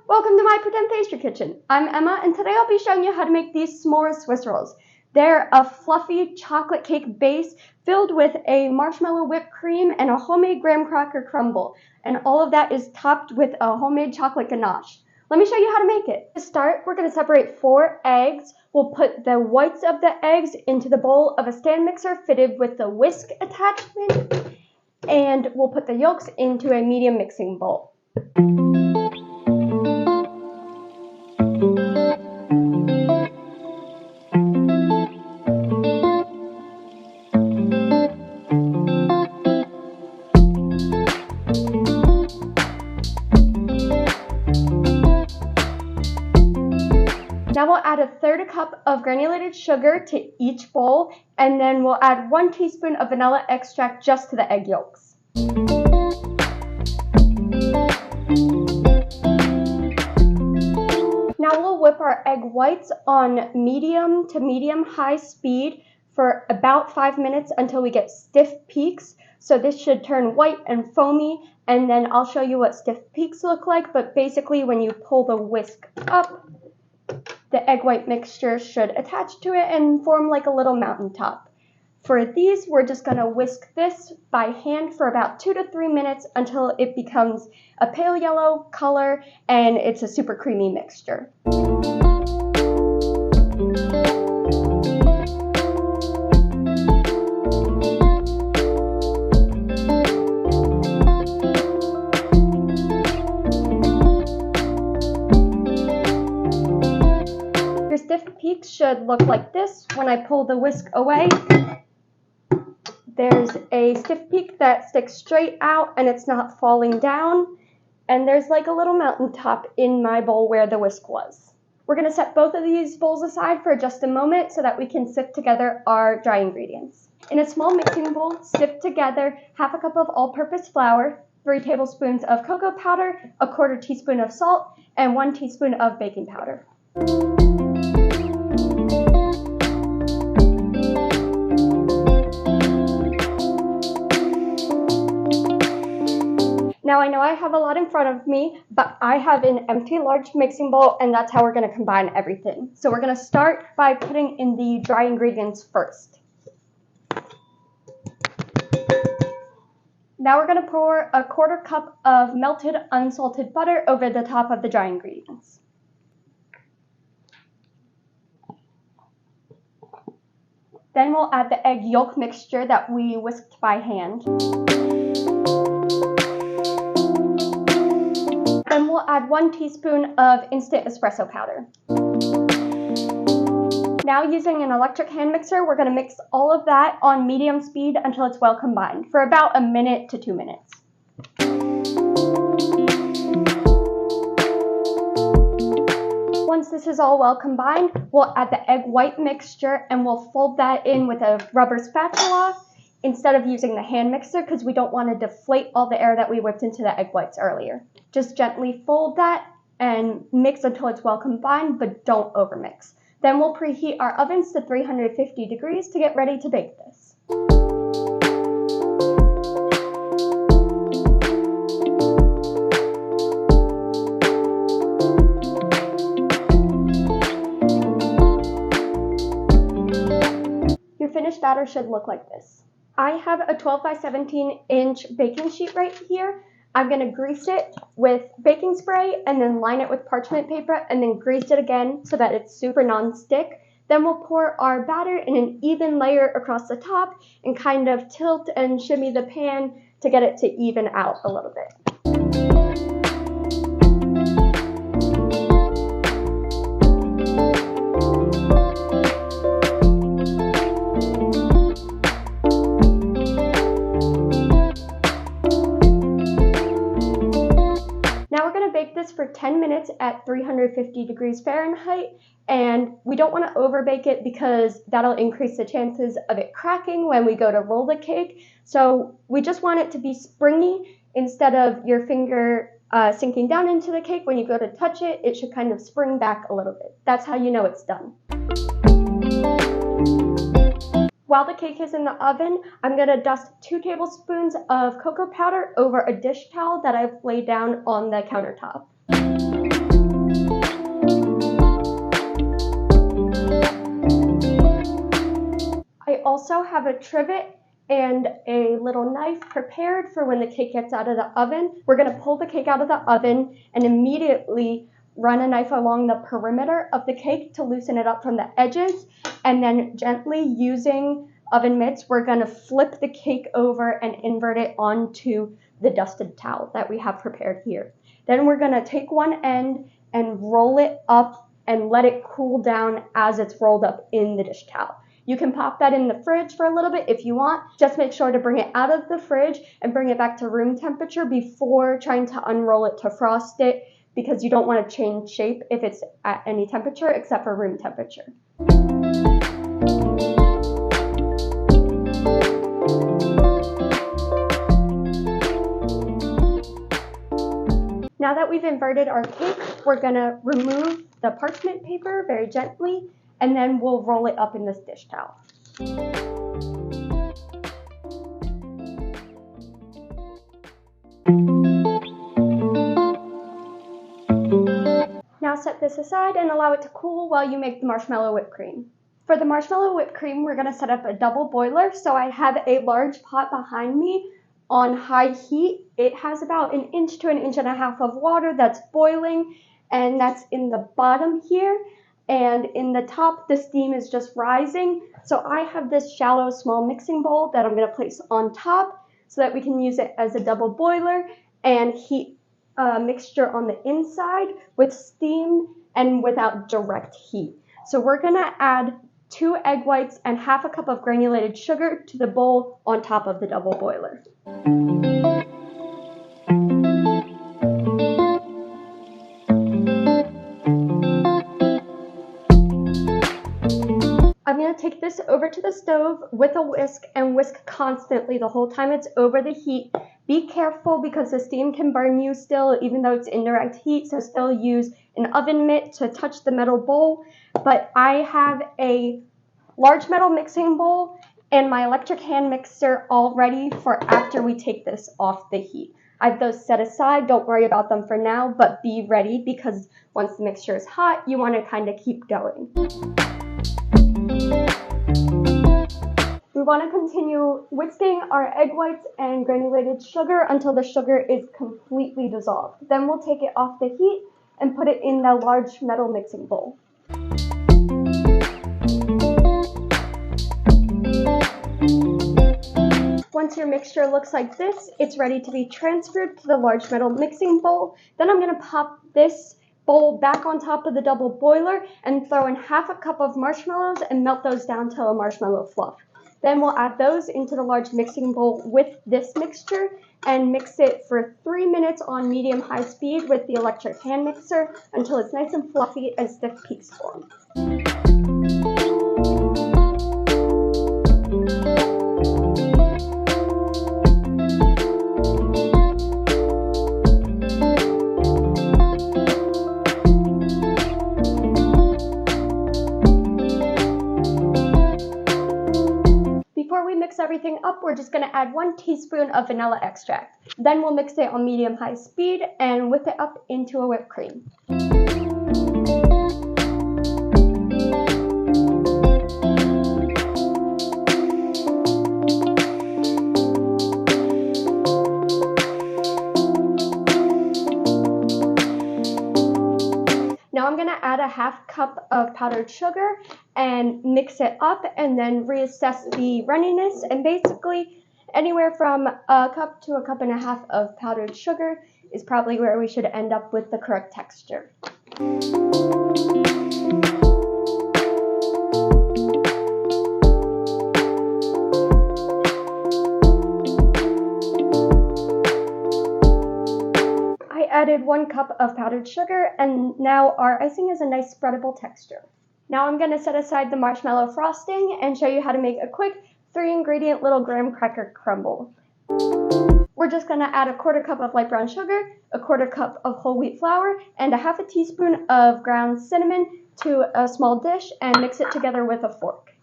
Welcome to my pretend pastry kitchen. I'm Emma, and today I'll be showing you how to make these s'more Swiss rolls. They're a fluffy chocolate cake base filled with a marshmallow whipped cream and a homemade graham cracker crumble, and all of that is topped with a homemade chocolate ganache. Let me show you how to make it. To start, we're going to separate 4 eggs. We'll put the whites of the eggs into the bowl of a stand mixer fitted with the whisk attachment, and we'll put the yolks into a medium mixing bowl. Now we'll add 1/3 cup of granulated sugar to each bowl, and then we'll add 1 teaspoon of vanilla extract just to the egg yolks. Now we'll whip our egg whites on medium to medium-high speed for about 5 minutes until we get stiff peaks. So this should turn white and foamy, and then I'll show you what stiff peaks look like, but basically when you pull the whisk up, the egg white mixture should attach to it and form like a little mountaintop. For these, we're just going to whisk this by hand for about 2 to 3 minutes until it becomes a pale yellow color and it's a super creamy mixture. Stiff peaks should look like this. When I pull the whisk away, there's a stiff peak that sticks straight out and it's not falling down, and there's like a little mountaintop in my bowl where the whisk was. We're going to set both of these bowls aside for just a moment so that we can sift together our dry ingredients. In a small mixing bowl, sift together 1/2 cup of all-purpose flour, 3 tablespoons of cocoa powder, 1/4 teaspoon of salt, and 1 teaspoon of baking powder. Now I know I have a lot in front of me, but I have an empty large mixing bowl, and that's how we're going to combine everything. So we're going to start by putting in the dry ingredients first. Now we're going to pour 1/4 cup of melted unsalted butter over the top of the dry ingredients. Then we'll add the egg yolk mixture that we whisked by hand. Then we'll add 1 teaspoon of instant espresso powder. Now using an electric hand mixer, we're going to mix all of that on medium speed until it's well combined for about 1 minute to 2 minutes. Once this is all well combined, we'll add the egg white mixture and we'll fold that in with a rubber spatula instead of using the hand mixer because we don't want to deflate all the air that we whipped into the egg whites earlier. Just gently fold that and mix until it's well combined, but don't overmix. Then we'll preheat our ovens to 350 degrees to get ready to bake this. Your finished batter should look like this. I have a 12 by 17 inch baking sheet right here. I'm going to grease it with baking spray and then line it with parchment paper and then grease it again so that it's super non-stick. Then we'll pour our batter in an even layer across the top and kind of tilt and shimmy the pan to get it to even out a little bit. Bake this for 10 minutes at 350 degrees Fahrenheit, and we don't want to over bake it because that'll increase the chances of it cracking when we go to roll the cake. So we just want it to be springy. Instead of your finger sinking down into the cake, when you go to touch it, it should kind of spring back a little bit. That's how you know it's done. While the cake is in the oven, I'm going to dust 2 tablespoons of cocoa powder over a dish towel that I've laid down on the countertop. also have a trivet and a little knife prepared for when the cake gets out of the oven. We're going to pull the cake out of the oven and immediately run a knife along the perimeter of the cake to loosen it up from the edges, and then gently using oven mitts, we're going to flip the cake over and invert it onto the dusted towel that we have prepared here. Then we're going to take one end and roll it up and let it cool down as it's rolled up in the dish towel. You can pop that in the fridge for a little bit if you want. Just make sure to bring it out of the fridge and bring it back to room temperature before trying to unroll it to frost it, because you don't want to change shape if it's at any temperature except for room temperature. Now that we've inverted our cake, we're going to remove the parchment paper very gently, and then we'll roll it up in this dish towel. Now set this aside and allow it to cool while you make the marshmallow whipped cream. For the marshmallow whipped cream, we're going to set up a double boiler. So I have a large pot behind me on high heat. It has about 1 inch to 1.5 inches of water that's boiling, and that's in the bottom here. And in the top, the steam is just rising. So I have this shallow, small mixing bowl that I'm going to place on top so that we can use it as a double boiler and heat a mixture on the inside with steam and without direct heat. So we're going to add 2 egg whites and 1/2 cup of granulated sugar to the bowl on top of the double boiler. I'm going to take this over to the stove with a whisk and whisk constantly the whole time it's over the heat. Be careful because the steam can burn you still, even though it's indirect heat, so still use an oven mitt to touch the metal bowl. But I have a large metal mixing bowl and my electric hand mixer all ready for after we take this off the heat. I have those set aside. Don't worry about them for now, but be ready because once the mixture is hot, you want to kind of keep going. We want to continue whisking our egg whites and granulated sugar until the sugar is completely dissolved. Then we'll take it off the heat and put it in the large metal mixing bowl. Once your mixture looks like this, it's ready to be transferred to the large metal mixing bowl. Then I'm going to pop this bowl back on top of the double boiler and throw in 1/2 cup of marshmallows and melt those down to a marshmallow fluff. Then we'll add those into the large mixing bowl with this mixture and mix it for 3 minutes on medium-high speed with the electric hand mixer until it's nice and fluffy and stiff peaks form. Before we mix everything up, we're just going to add 1 teaspoon of vanilla extract. Then we'll mix it on medium-high speed and whip it up into a whipped cream. Now I'm going to add a 1/2 cup of powdered sugar and mix it up and then reassess the runniness, and basically anywhere from 1 cup to 1.5 cups of powdered sugar is probably where we should end up with the correct texture. Added 1 cup of powdered sugar, and now our icing is a nice spreadable texture. Now I'm going to set aside the marshmallow frosting and show you how to make a quick 3-ingredient little graham cracker crumble. We're just going to add a 1/4 cup of light brown sugar, a 1/4 cup of whole wheat flour, and a 1/2 teaspoon of ground cinnamon to a small dish and mix it together with a fork.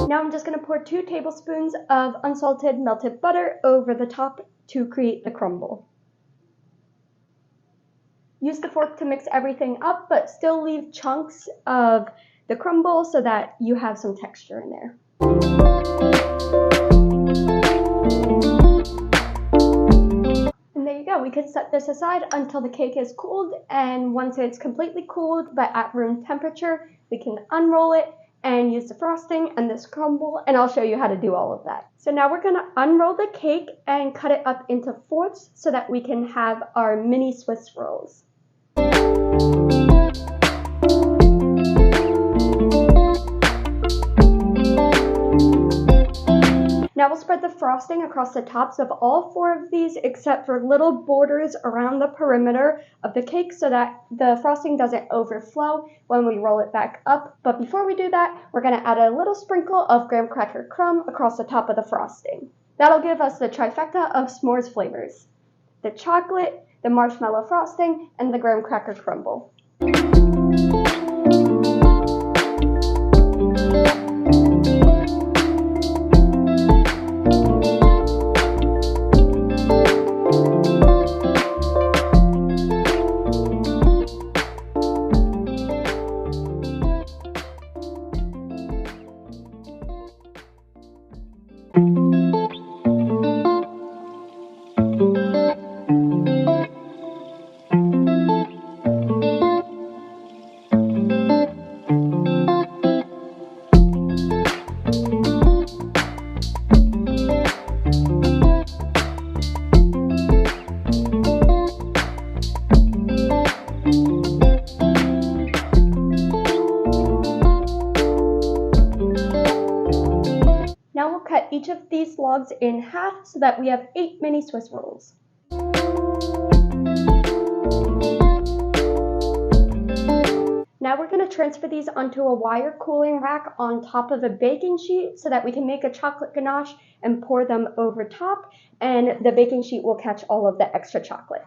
Now I'm just going to pour 2 tablespoons of unsalted melted butter over the top to create the crumble. Use the fork to mix everything up, but still leave chunks of the crumble so that you have some texture in there. And there you go. We could set this aside until the cake is cooled, and once it's completely cooled but at room temperature, we can unroll it and use the frosting and this crumble, and I'll show you how to do all of that. So now we're going to unroll the cake and cut it up into fourths so that we can have our mini Swiss rolls. Now we'll spread the frosting across the tops of all 4 of these except for little borders around the perimeter of the cake so that the frosting doesn't overflow when we roll it back up. But before we do that, we're going to add a little sprinkle of graham cracker crumb across the top of the frosting. That'll give us the trifecta of s'mores flavors: the chocolate, the marshmallow frosting, and the graham cracker crumble. Now we'll cut each of these logs in half so that we have 8 mini Swiss rolls. Now we're going to transfer these onto a wire cooling rack on top of a baking sheet so that we can make a chocolate ganache and pour them over top, and the baking sheet will catch all of the extra chocolate.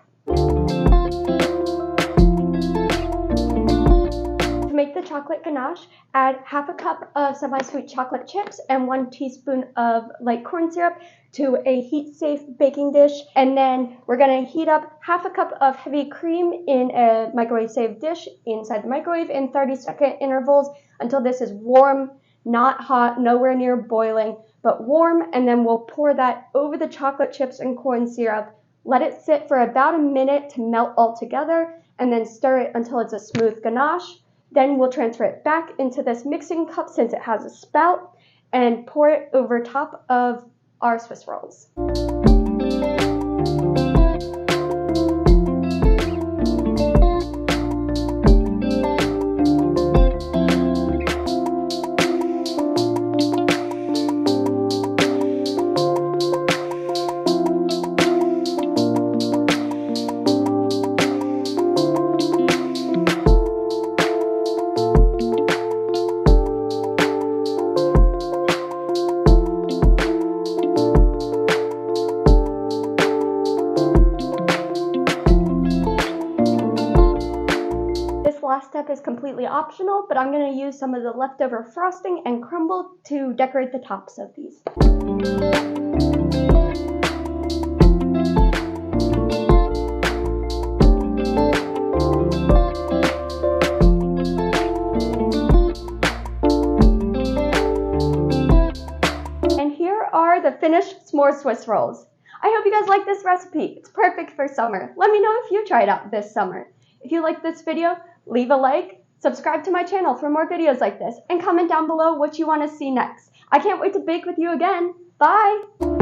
To make the chocolate ganache, add half a cup of semi-sweet chocolate chips and 1 teaspoon of light corn syrup to a heat-safe baking dish, and then we're going to heat up half a cup of heavy cream in a microwave-safe dish inside the microwave in 30-second intervals until this is warm, not hot, nowhere near boiling, but warm, and then we'll pour that over the chocolate chips and corn syrup. Let it sit for about a minute to melt all together, and then stir it until it's a smooth ganache. Then we'll transfer it back into this mixing cup since it has a spout and pour it over top of our Swiss rolls. Last step is completely optional, but I'm going to use some of the leftover frosting and crumble to decorate the tops of these. And here are the finished s'more Swiss rolls. I hope you guys like this recipe. It's perfect for summer. Let me know if you tried out this summer. If you like this video, leave a like, subscribe to my channel for more videos like this, and comment down below what you want to see next. I can't wait to bake with you again. Bye!